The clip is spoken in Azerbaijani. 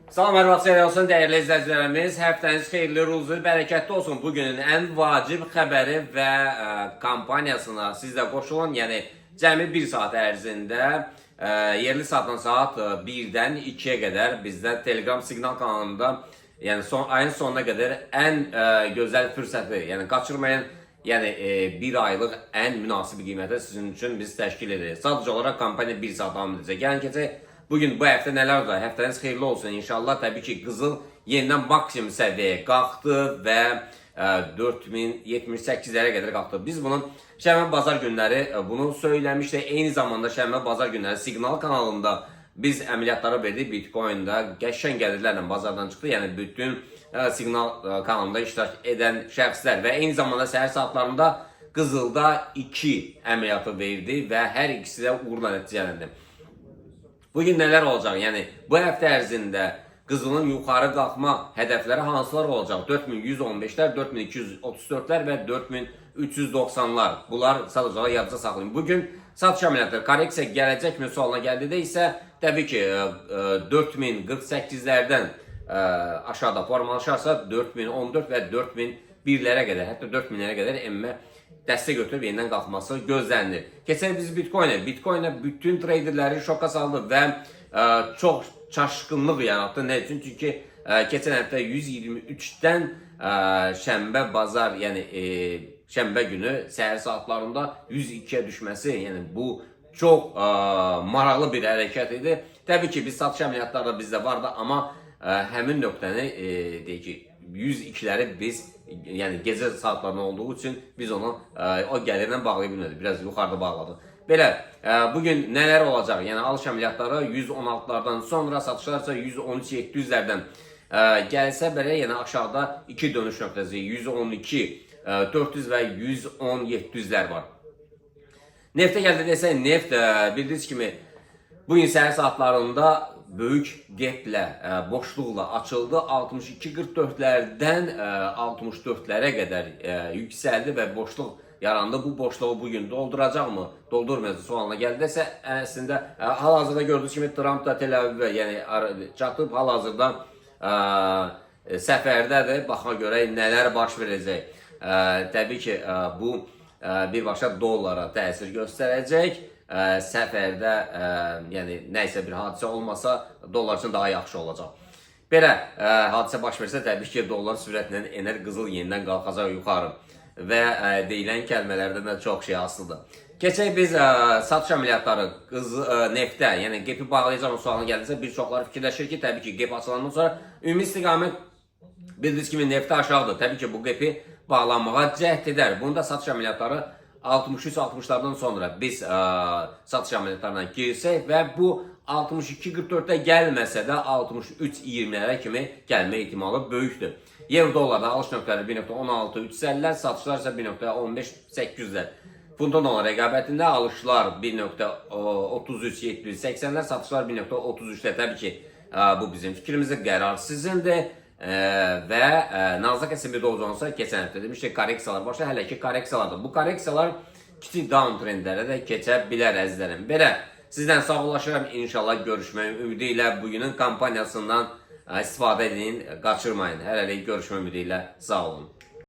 Salam, hər vaxt xeyir olsun dəyərli izləyicilərimiz. Həftəniz xeyirli, ruzlu, bərəkətli olsun. Bugünün ən vacib xəbəri və kampaniyasına sizlə qoşulun. Yəni cəmi 1 saat ərzində yerli saatdan saat 1-dən 2-yə qədər bizdə Telegram siqnal kanalında ayın sonuna qədər ən gözəl fürsəti, yəni qaçırmayın. Yəni bir aylıq ən münasib qiymətə sizin üçün biz təşkil edirik. Sadəcə olaraq kampaniya 1 saat davam edəcək. Yəni keçək. Bugün bu həftə nələr var? Həftəniz xeyirli olsun inşallah. Təbii ki, qızıl yenidən maksimum səviyyəyə qalxdı və 4078'lərə qədər qalxdı. Biz bunun şənbə bazar günləri bunu söyləmişdik. Eyni zamanda şənbə bazar günləri siqnal kanalında biz əməliyyatları verdik. Bitcoin'da qəşəng gəlirlərlə bazardan çıxdı. Yəni bütün siqnal kanalında iştirak edən şəxslər və eyni zamanda səhər saatlarında qızılda 2 əməliyyatı verdi və hər ikisi də uğurla nəticələndi. Bugün nələr olacaq? Yəni bu həftə ərzində qızılın yuxarı qalxma hədəfləri hansılar olacaq? 4115'lər, 4234'lər və 4390'lar. Bunlar sadəcə yadda saxlayın. Bugün satış əməliyyatları korreksiya gələcəkmi sualına gəldikdə isə təbii ki 4048'lərdən aşağıda formalaşarsa 4014 və 4001'lərə qədər, hətta 4000'lərə qədər emmə dəstək götürüb yenidən qalxması gözlənilir. Keçək biz Bitcoin'e. Bitcoin'e bütün traderləri şoka saldı və çox çaşqınlıq yarattı. Nə üçün? Çünki keçən həftə 123'dən şənbə bazar, yəni şənbə günü səhər saatlarında 102'yə düşməsi, yəni bu çox maraqlı bir hərəkət idi. Təbii ki, biz satış əməliyyatları bizdə vardı, amma həmin nöqtəni deyək ki, 102'ləri biz yəni gecə saatlarında olduğu üçün biz onu o gəlirlə bağlaya bilmədik. Biraz yuxarıda bağladıq. Belə, bugün nələr olacaq? Yəni alış əməliyyatları 116'lardan sonra, satışlar isə 113-700'lərdən gəlsə belə, yəni aşağıda 2 dönüş nöqtəsi 112, 400 və 110-700'lər var. Neftə gəldi desək, neft bildiyiniz kimi bugün səhər saatlarında böyük gaplə, boşluqla açıldı. 62-44'lərdən 64'lərə qədər yüksəldi və boşluq yarandı. Bu boşluğu bugün dolduracaqmı, doldurmayacaq sualına gəldisə, əslində hal-hazırda gördüyünüz kimi Trump da Tel Avivə yəni çatıb, hal-hazırda səfərdədir. Baxma görə nələr baş verəcək. Təbii ki, bu birbaşa dollara təsir göstərəcək. Səfərdə yəni nəysə bir hadisə olmasa dollar üçün daha yaxşı olacaq. Belə hadisə baş versə təbii ki dollar sürətlə ener, qızıl yenidən qalxacaq yuxarı və deyilən kəlmələrdən də çox şey asılıdır. Keçək biz satış əməliyyatları neftə, yəni GEP-i bağlayacaq sualına gəldisə bir çoxları fikirləşir ki, təbii ki GEP açılandan sonra ümumi istiqamət bildiyiniz kimi neftə aşağıdır. Təbii ki bu GEP-i bağlanmağa cəhd edər. Bunu da satış əməliyyatları 63-60'lardan sonra biz satış əməliyyatlarına girsək və bu 62-44'ə gəlməsə də 63-20'lərə kimi gəlmə ehtimalı böyükdür. Euro dollarda alış nöqtələri 1.16-350'lər, satışlar isə 1.15-800'lər. Funta dolar rəqabətində alışlar 1.33-780'lər, satışlar 1.33'lər. Təbii ki bu bizim fikrimizdir, qərar sizindir. Və Nasdaq S&P Dow Jones'a keçən həftə demişdik korreksiyalar başlayır. Hələ ki korreksiyalardır. Bu korreksiyalar kiçik downtrendlərə də keçə bilər əzizlərim. Belə sizdən sağollaşıram. İnşallah görüşmək ümidi ilə bugünün kampaniyasından istifadə edin, qaçırmayın. Hələlik görüşmək ümidi ilə sağ olun.